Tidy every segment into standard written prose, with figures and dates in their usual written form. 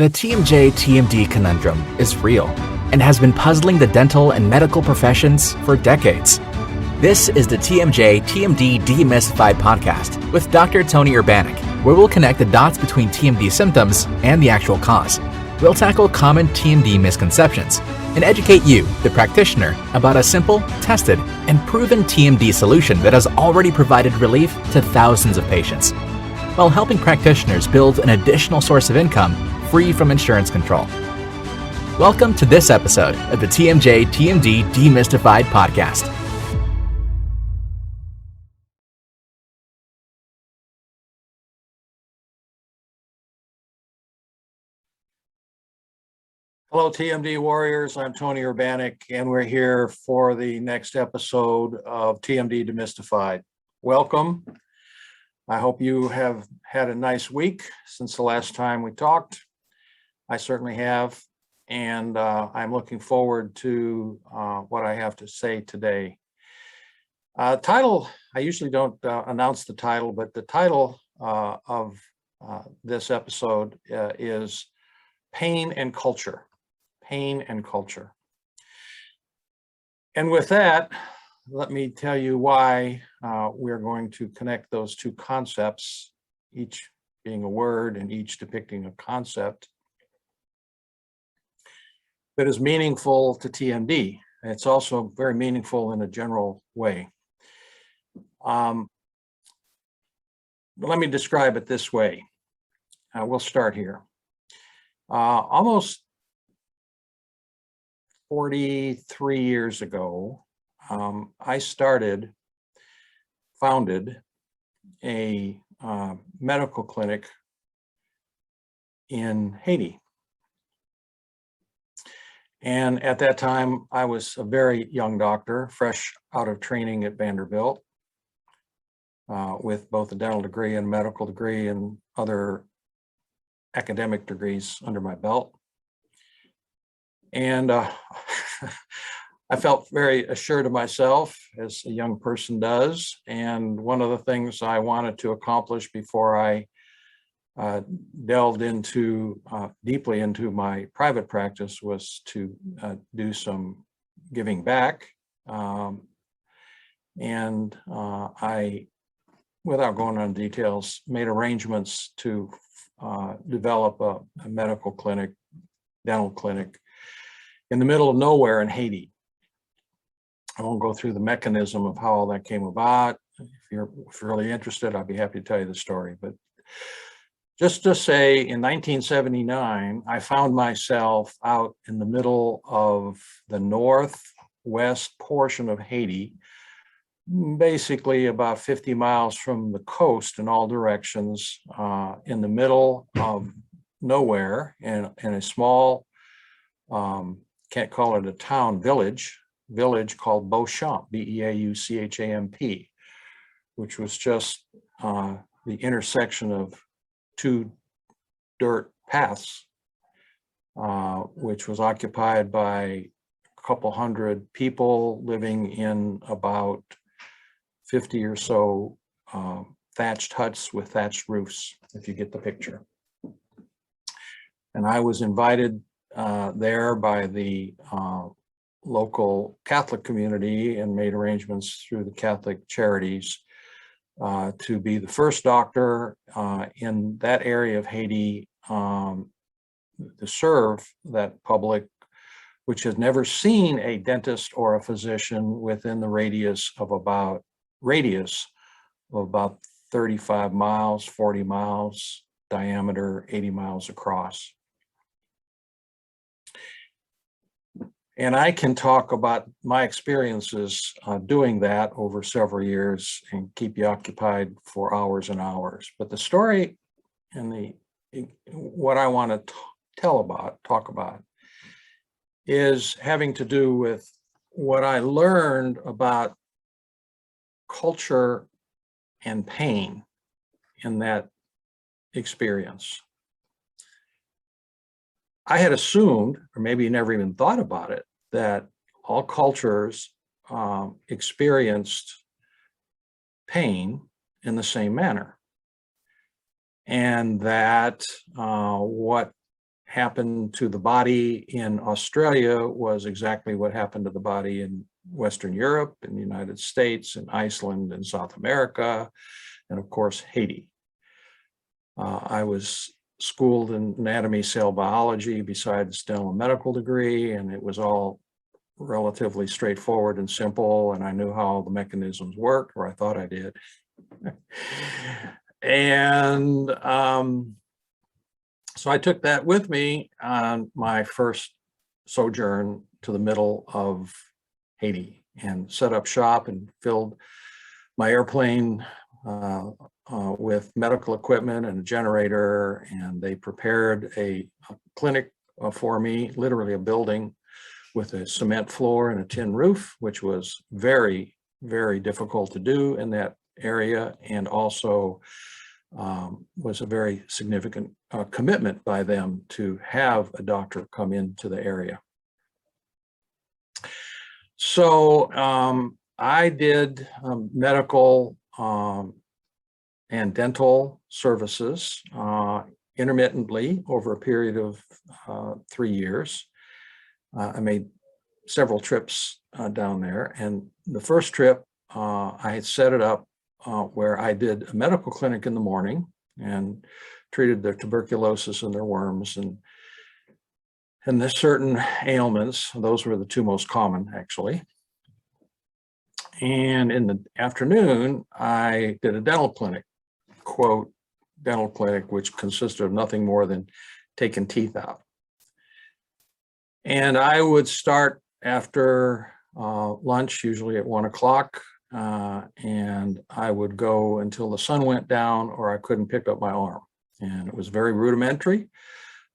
The TMJ-TMD conundrum is real and has been puzzling the dental and medical professions for decades. This is the TMJ-TMD Demystified podcast with Dr. Tony Urbanek, where we'll connect the dots between TMD symptoms and the actual cause. We'll tackle common TMD misconceptions and educate you, the practitioner, about a simple, tested, and proven TMD solution that has already provided relief to thousands of patients, while helping practitioners build an additional source of income free from insurance control. Welcome to this episode of the TMJ-TMD Demystified podcast. Hello, TMD warriors. I'm Tony Urbanek, and we're here for the next episode of TMD Demystified. Welcome. I hope you have had a nice week since the last time we talked. I certainly have, and I'm looking forward to what I have to say today. Title, I usually don't announce the title, but the title of this episode is Pain and Culture. Pain and culture. And with that, let me tell you why we're going to connect those two concepts, each being a word and each depicting a concept that is meaningful to TMD. It's also very meaningful in a general way. Let me describe it this way. We'll start here. Almost 43 years ago, I founded a medical clinic in Haiti. And at that time, I was a very young doctor, fresh out of training at Vanderbilt, with both a dental degree and a medical degree and other academic degrees under my belt. And I felt very assured of myself, as a young person does. And one of the things I wanted to accomplish before I delved deeply into my private practice was to do some giving back. I, without going on details, made arrangements to develop a medical clinic, dental clinic, in the middle of nowhere in Haiti. I won't go through the mechanism of how all that came about. If you're really interested, I'd be happy to tell you the story. But just to say, in 1979, I found myself out in the middle of the northwest portion of Haiti, basically about 50 miles from the coast in all directions, in the middle of nowhere, in a small, can't call it a town, village called Beauchamp, Beauchamp, which was just the intersection of two dirt paths, which was occupied by a couple hundred people living in about 50 or so thatched huts with thatched roofs, if you get the picture. And I was invited there by the local Catholic community and made arrangements through the Catholic charities to be the first doctor in that area of Haiti to serve that public, which has never seen a dentist or a physician within the radius of about 35 miles, 40 miles diameter, 80 miles across. And I can talk about my experiences doing that over several years and keep you occupied for hours and hours. But the story and what I want to talk about, is having to do with what I learned about culture and pain in that experience. I had assumed, or maybe never even thought about it, that all cultures experienced pain in the same manner. And that what happened to the body in Australia was exactly what happened to the body in Western Europe, in the United States, in Iceland, and South America, and of course, Haiti. I was schooled in anatomy, cell biology, besides dental and medical degree, and it was all relatively straightforward and simple, and I knew how the mechanisms worked, or I thought I did. And so I took that with me on my first sojourn to the middle of Haiti and set up shop and filled my airplane with medical equipment and a generator, and they prepared a clinic for me, literally a building with a cement floor and a tin roof, which was very, very difficult to do in that area, and also was a very significant commitment by them to have a doctor come into the area. So I did medical and dental services intermittently over a period of 3 years. I made several trips down there, and the first trip I had set it up where I did a medical clinic in the morning and treated their tuberculosis and their worms and there's certain ailments. Those were the two most common, actually. And in the afternoon, I did a dental clinic, quote, dental clinic, which consisted of nothing more than taking teeth out. And I would start after lunch, usually at 1 o'clock, and I would go until the sun went down or I couldn't pick up my arm. And it was very rudimentary.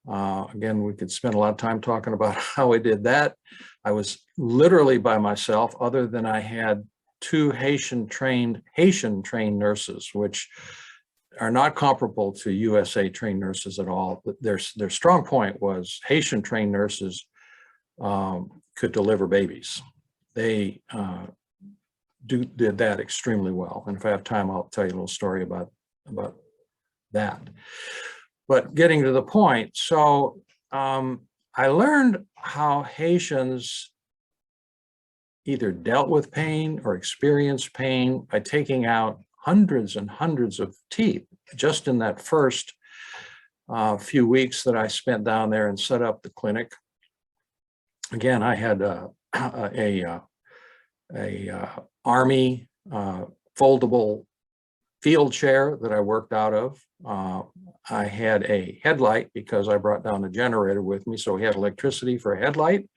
Again, we could spend a lot of time talking about how I did that. I was literally by myself, other than I had two Haitian-trained nurses, which are not comparable to USA trained nurses at all. Their strong point was Haitian trained nurses could deliver babies. They did that extremely well. And if I have time, I'll tell you a little story about that. But getting to the point, so I learned how Haitians either dealt with pain or experienced pain by taking out hundreds and hundreds of teeth just in that first few weeks that I spent down there and set up the clinic. Again, I had a Army foldable field chair that I worked out of. I had a headlight because I brought down a generator with me, so we had electricity for a headlight.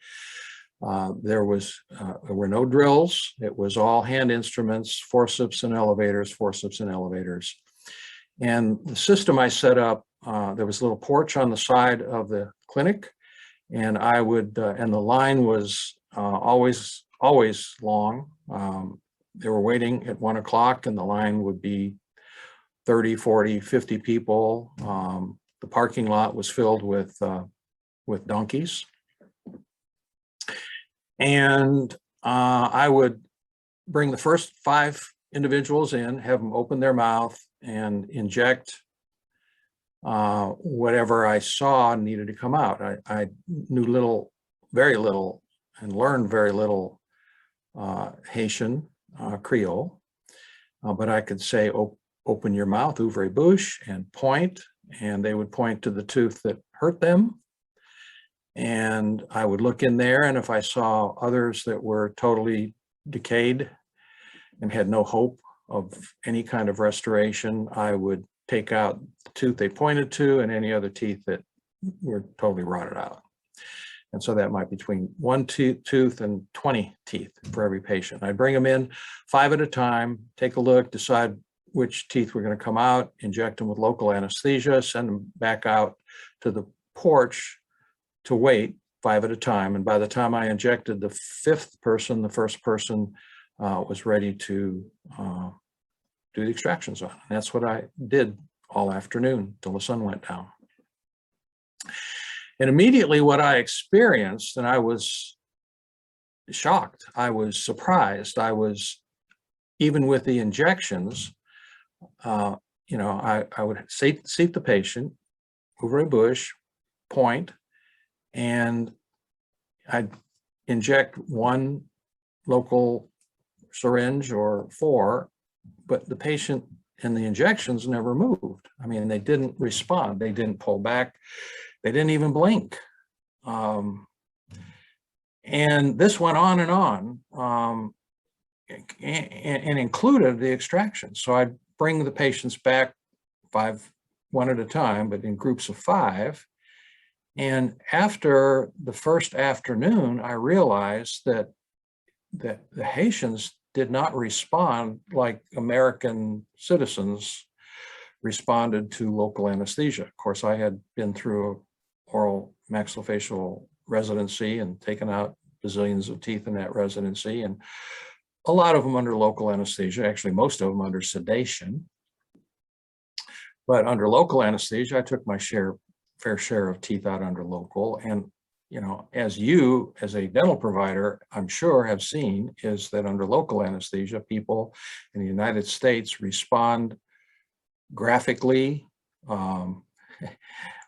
There were no drills. It was all hand instruments, forceps and elevators. And the system I set up, there was a little porch on the side of the clinic, and I would, and the line was always long. They were waiting at 1 o'clock, and the line would be 30, 40, 50 people. The parking lot was filled with donkeys. And I would bring the first 5 individuals in, have them open their mouth and inject whatever I saw needed to come out. I knew very little, and learned very little Haitian Creole, but I could say, open your mouth, ouvrez bouche, and point, and they would point to the tooth that hurt them. And I would look in there, and if I saw others that were totally decayed and had no hope of any kind of restoration, I would take out the tooth they pointed to and any other teeth that were totally rotted out. And so that might be between 1 tooth and 20 teeth for every patient. I'd bring them in 5 at a time, take a look, decide which teeth were going to come out, inject them with local anesthesia, send them back out to the porch to wait 5 at a time. And by the time I injected the 5th person, the first person was ready to do the extractions on. And that's what I did all afternoon till the sun went down. And immediately what I experienced, and I was shocked, I was surprised, I was, even with the injections, I would seat the patient, ouvrez bouche, point, and I'd inject one local syringe or 4, but the patient and the injections never moved. I mean, they didn't respond. They didn't pull back. They didn't even blink. And this went on and on, and included the extraction. So I'd bring the patients back 5, one at a time, but in groups of 5. And after the first afternoon, I realized that the Haitians did not respond like American citizens responded to local anesthesia. Of course, I had been through oral maxillofacial residency and taken out bazillions of teeth in that residency, and a lot of them under local anesthesia, actually most of them under sedation. But under local anesthesia, I took my fair share of teeth out under local. And, you know, as a dental provider, I'm sure have seen, is that under local anesthesia, people in the United States respond graphically,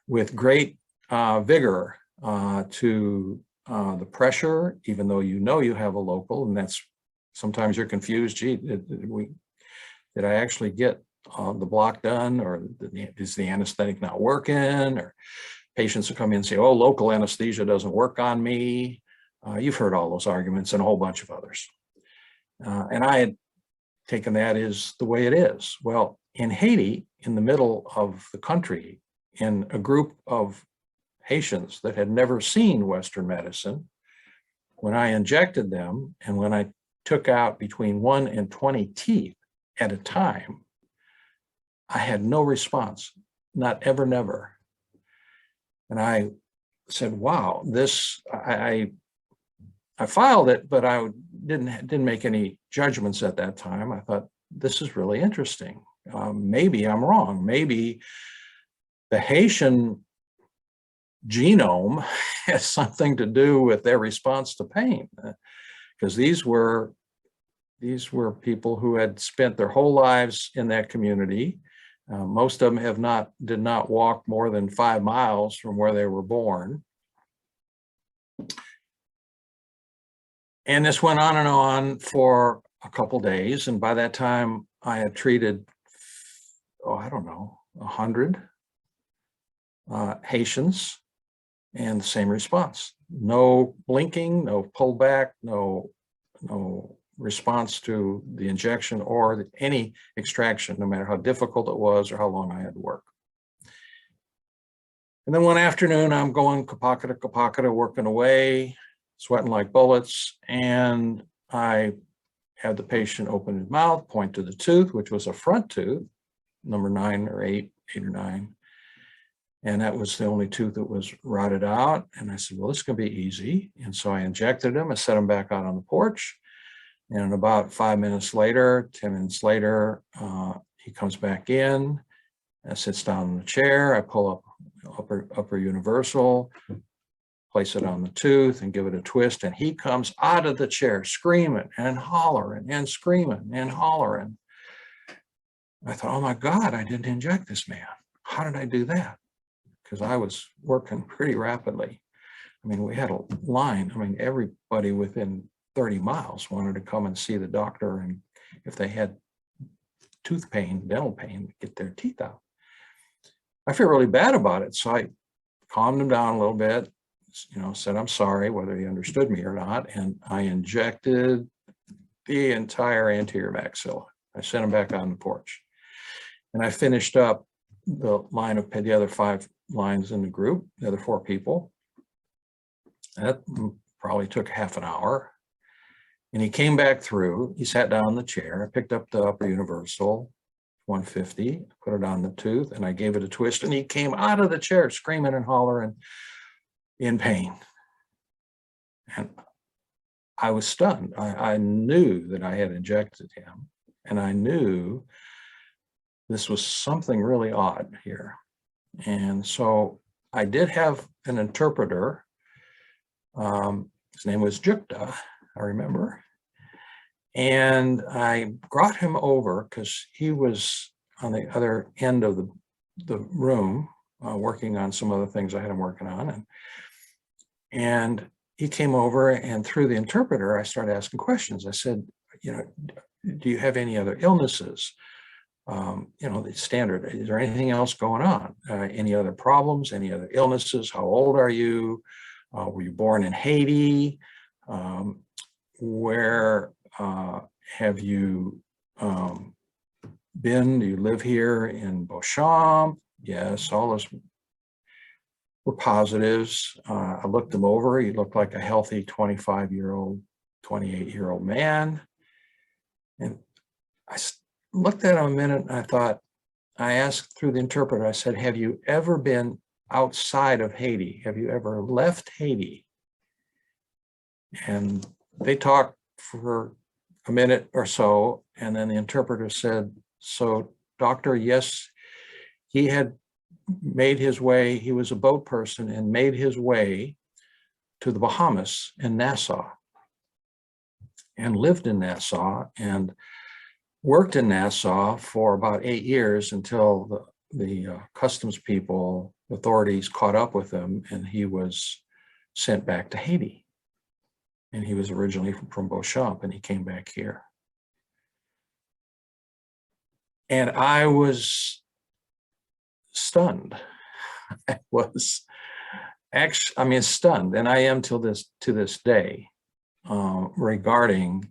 with great vigor to the pressure, even though you know you have a local, and that's sometimes you're confused. Gee, did I actually get the block done, or is the anesthetic not working? Or patients will come in and say, oh, local anesthesia doesn't work on me. You've heard all those arguments and a whole bunch of others. And I had taken that as the way it is. Well, in Haiti, in the middle of the country, in a group of Haitians that had never seen Western medicine, when I injected them and when I took out between 1 and 20 teeth at a time, I had no response, not ever, never. And I said, wow, this, I filed it, but I didn't make any judgments at that time. I thought, this is really interesting. Maybe I'm wrong. Maybe the Haitian genome has something to do with their response to pain, because these were people who had spent their whole lives in that community. Most of them did not walk more than 5 miles from where they were born. And this went on and on for a couple days. And by that time, I had treated, I don't know, 100 Haitians, and the same response. No blinking, no pullback, no response to the injection or any extraction, no matter how difficult it was or how long I had to work. And then one afternoon, I'm going kapakata, working away, sweating like bullets, and I had the patient open his mouth, point to the tooth, which was a front tooth, number 9 or 8 or 9. And that was the only tooth that was rotted out. And I said, well, this is going to be easy. And so I injected him. I set him back out on the porch. And about 5 minutes later, 10 minutes later, he comes back in and sits down in the chair. I pull up upper universal, place it on the tooth and give it a twist. And he comes out of the chair screaming and hollering and screaming and hollering. I thought, oh my God, I didn't inject this man. How did I do that? Because I was working pretty rapidly. I mean, we had a line. I mean, everybody within 30 miles wanted to come and see the doctor, and if they had tooth pain, dental pain, get their teeth out. I feel really bad about it. So I calmed him down a little bit, said I'm sorry, whether he understood me or not, and I injected the entire anterior maxilla. I sent him back on the porch. And I finished up the line of the other 5 lines in the group, the other 4 people. That probably took half an hour. And he came back through, he sat down in the chair, I picked up the upper universal 150, put it on the tooth, and I gave it a twist, and he came out of the chair screaming and hollering in pain. And I was stunned. I knew that I had injected him, and I knew this was something really odd here. And so I did have an interpreter. His name was Jukta, I remember. And I brought him over because he was on the other end of the room working on some other things I had him working on. And he came over, and through the interpreter, I started asking questions. I said, do you have any other illnesses? The standard, is there anything else going on? Any other problems, any other illnesses? How old are you? Were you born in Haiti? Where have you been? Do you live here in Beauchamp? Yes, all those were positives. I looked him over. He looked like a healthy 25-year-old, 28-year-old man. And I looked at him a minute, and I asked through the interpreter, I said, have you ever been outside of Haiti? Have you ever left Haiti? And they talked for a minute or so, and then the interpreter said, so doctor, yes, he had made his way, he was a boat person and made his way to the Bahamas and Nassau, and lived in Nassau and worked in Nassau for about 8 years until the customs people, authorities caught up with him, and he was sent back to Haiti. And he was originally from Beauchamp, and he came back here. And I was stunned. I was actually, stunned, and I am to this day, regarding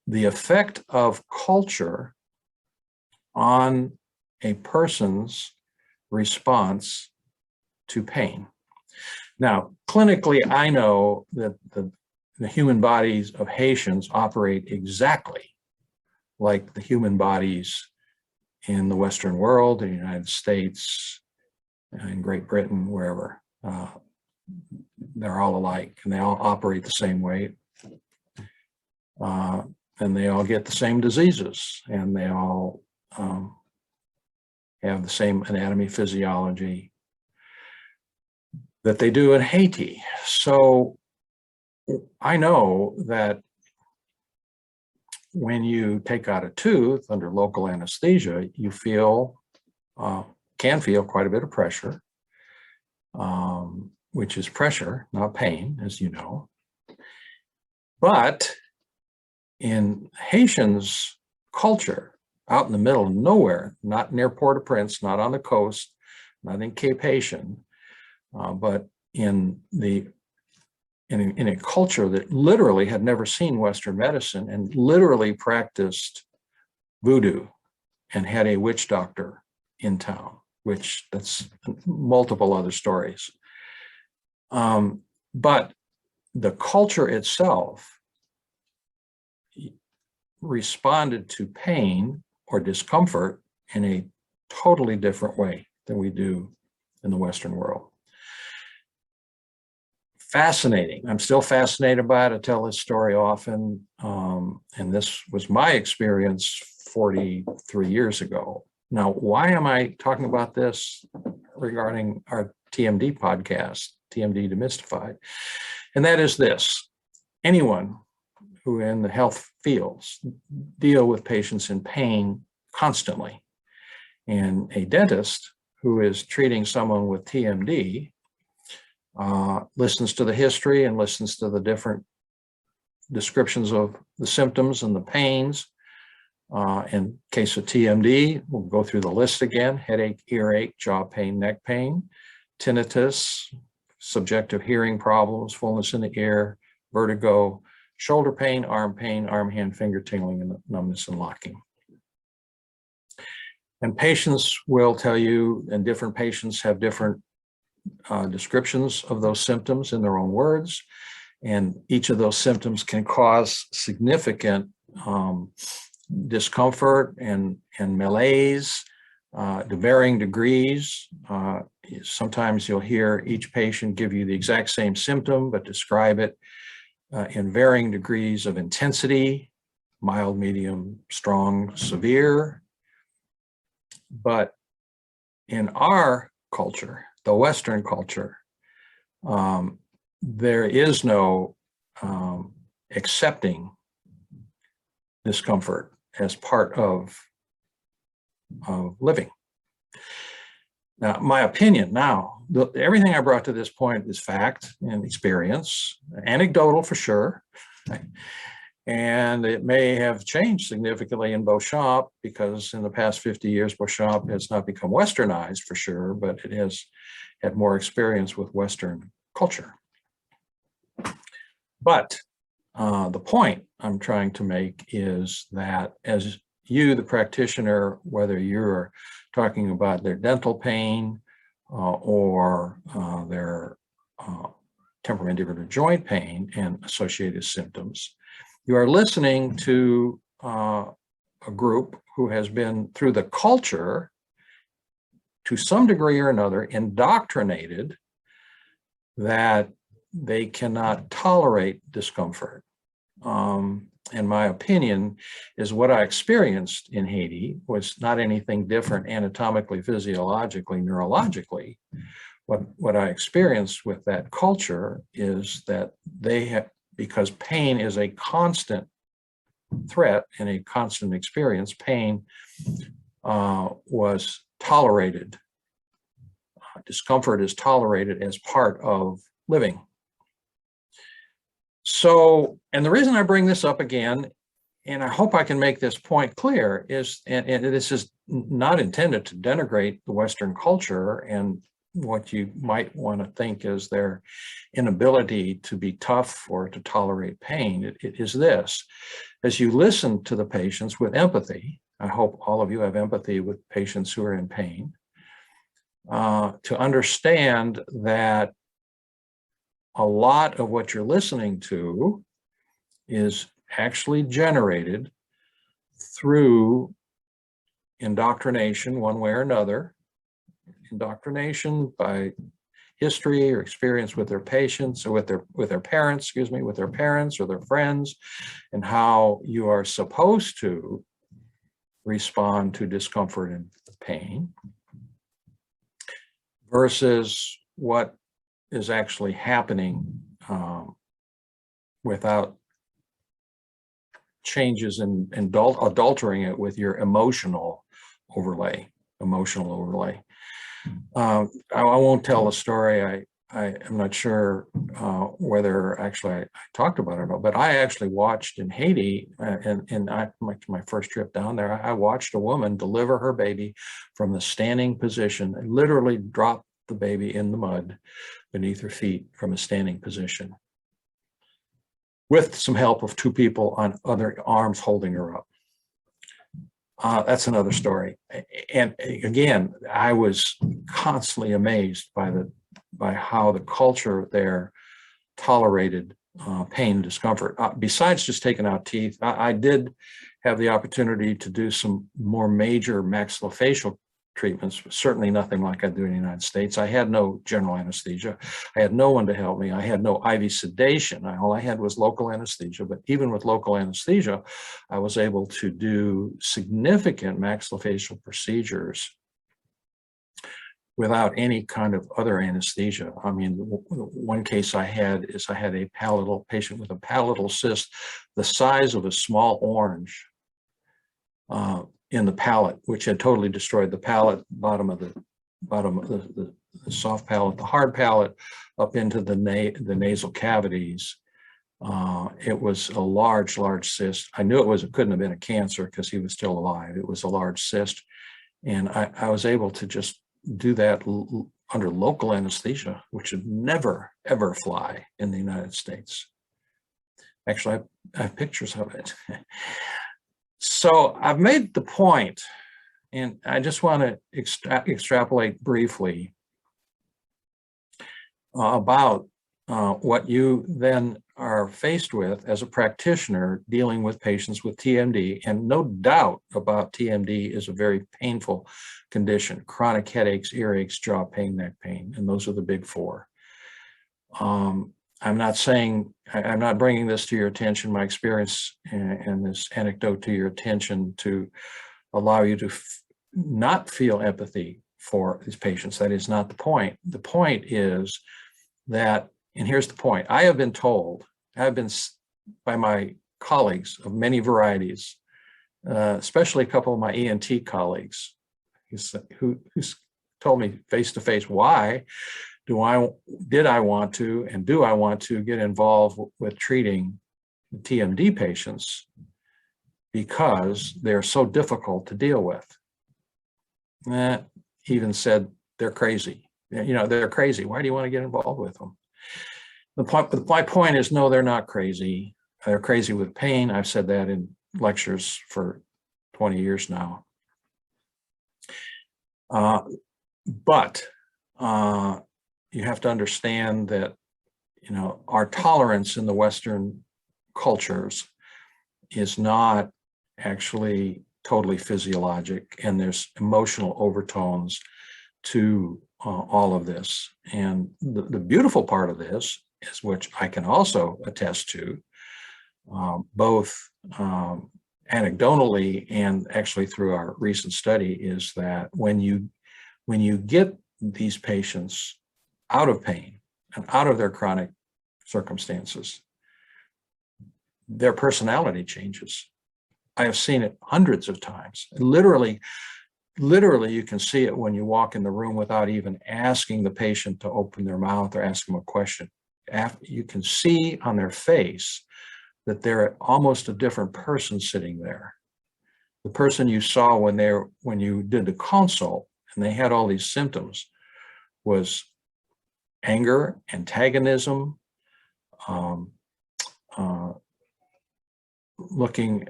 the effect of culture on a person's response to pain. Now, clinically, I know that the human bodies of Haitians operate exactly like the human bodies in the Western world, in the United States, in Great Britain, wherever. They're all alike, and they all operate the same way. And they all get the same diseases, and they all have the same anatomy, physiology that they do in Haiti. So I know that when you take out a tooth under local anesthesia, you can feel quite a bit of pressure, which is pressure, not pain, as you know. But in Haitians' culture, out in the middle of nowhere, not near Port-au-Prince, not on the coast, not in Cape Haitian, but in a culture that literally had never seen Western medicine and literally practiced voodoo and had a witch doctor in town, which that's multiple other stories. But the culture itself responded to pain or discomfort in a totally different way than we do in the Western world. Fascinating. I'm still fascinated by it. I tell this story often, and this was my experience 43 years ago. Now, why am I talking about this regarding our TMD podcast, TMD Demystified? And that is this: anyone who in the health fields deal with patients in pain constantly, and a dentist who is treating someone with TMD listens to the history and listens to the different descriptions of the symptoms and the pains. In case of TMD, we'll go through the list again: headache, earache, jaw pain, neck pain, tinnitus, subjective hearing problems, fullness in the ear, vertigo, shoulder pain, arm, hand, finger tingling, and numbness and locking. And patients will tell you, and different patients have different descriptions of those symptoms in their own words. And each of those symptoms can cause significant discomfort and malaise to varying degrees. Sometimes you'll hear each patient give you the exact same symptom, but describe it in varying degrees of intensity: mild, medium, strong, severe. But in our culture, the Western culture, there is no accepting discomfort as part of living. Now, my opinion now, everything I brought to this point is fact and experience, anecdotal for sure. And it may have changed significantly in Beauchamp because in the past 50 years, Beauchamp has not become Westernized for sure, but it has had more experience with Western culture. But the point I'm trying to make is that as you, the practitioner, whether you're talking about their dental pain or their temporomandibular joint pain and associated symptoms, you are listening to a group who has been through the culture to some degree or another indoctrinated that they cannot tolerate discomfort. And my opinion is what I experienced in Haiti was not anything different anatomically, physiologically, neurologically. What I experienced with that culture is that they have, because pain is a constant threat and a constant experience, pain was tolerated. Discomfort is tolerated as part of living. So, and the reason I bring this up again, and I hope I can make this point clear, is, and this is not intended to denigrate the Western culture and what you might want to think is their inability to be tough or to tolerate pain. It is this: as you listen to the patients with empathy, I hope all of you have empathy with patients who are in pain, to understand that a lot of what you're listening to is actually generated through indoctrination one way or another, indoctrination by history or experience with their patients or with their parents, with their parents or their friends, and how you are supposed to respond to discomfort and pain versus what is actually happening without changes in adultering it with your emotional overlay. I won't tell a story. I'm not sure whether actually I talked about it or not, but I actually watched in Haiti, my first trip down there, I watched a woman deliver her baby from the standing position and literally drop the baby in the mud beneath her feet from a standing position with some help of two people on other arms holding her up. That's another story. And again, I was constantly amazed by how the culture there tolerated pain and discomfort. Besides just taking out teeth, I did have the opportunity to do some more major maxillofacial treatments, certainly nothing like I do in the United States. I had no general anesthesia. I had no one to help me. I had no IV sedation. All I had was local anesthesia, but even with local anesthesia, I was able to do significant maxillofacial procedures without any kind of other anesthesia. I mean, one case I had is I had a patient with a palatal cyst the size of a small orange in the palate, which had totally destroyed the palate, bottom of the soft palate, the hard palate, up into the nasal cavities. It was a large cyst. I knew it couldn't have been a cancer because he was still alive. It was a large cyst. And I was able to just do that under local anesthesia, which would never, ever fly in the United States. Actually, I have pictures of it. So I've made the point, and I just want to extrapolate briefly about what you then are faced with as a practitioner dealing with patients with TMD. And no doubt about TMD is a very painful condition: chronic headaches, earaches, jaw pain, neck pain, and those are the big four. I'm not bringing this to your attention, my experience and this anecdote to your attention to allow you to not feel empathy for these patients. That is not the point. The point is that, and here's the point, I have been told, by my colleagues of many varieties, especially a couple of my ENT colleagues who's told me face to face, why did I want to and do I want to get involved with treating TMD patients, because they're so difficult to deal with. Even said they're crazy. They're crazy. Why do you want to get involved with them? My point is, no, they're not crazy. They're crazy with pain. I've said that in lectures for 20 years now. But you have to understand that, our tolerance in the Western cultures is not actually totally physiologic, and there's emotional overtones to all of this. And the beautiful part of this is, which I can also attest to, both anecdotally and actually through our recent study, is that when you get these patients out of pain and out of their chronic circumstances, their personality changes. I have seen it hundreds of times. Literally, you can see it when you walk in the room without even asking the patient to open their mouth or ask them a question. You can see on their face that they're almost a different person sitting there. The person you saw when you did the consult and they had all these symptoms was anger, antagonism, looking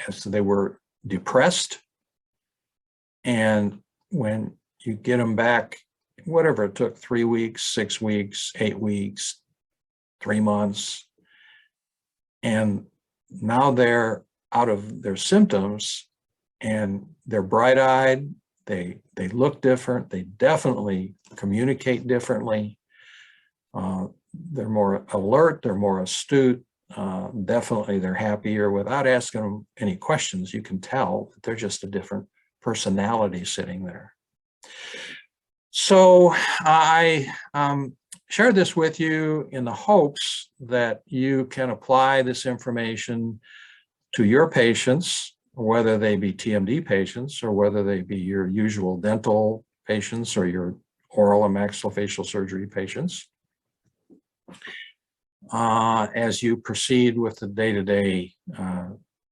as they were depressed. And when you get them back, whatever it took, 3 weeks, 6 weeks, 8 weeks, 3 months, and now they're out of their symptoms and they're bright-eyed, they look different, they definitely communicate differently, they're more alert, they're more astute, definitely they're happier. Without asking them any questions, you can tell that they're just a different personality sitting there. So I share this with you in the hopes that you can apply this information to your patients, whether they be TMD patients or whether they be your usual dental patients or your oral and maxillofacial surgery patients, as you proceed with the day-to-day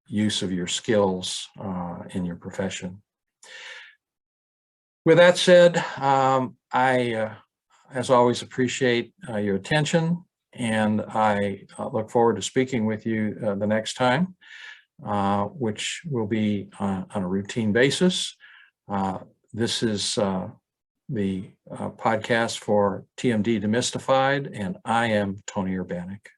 use of your skills in your profession. With that said, I, as always, appreciate your attention, and I look forward to speaking with you the next time, which will be on a routine basis. This is the podcast for TMD Demystified, and I am Tony Urbanek.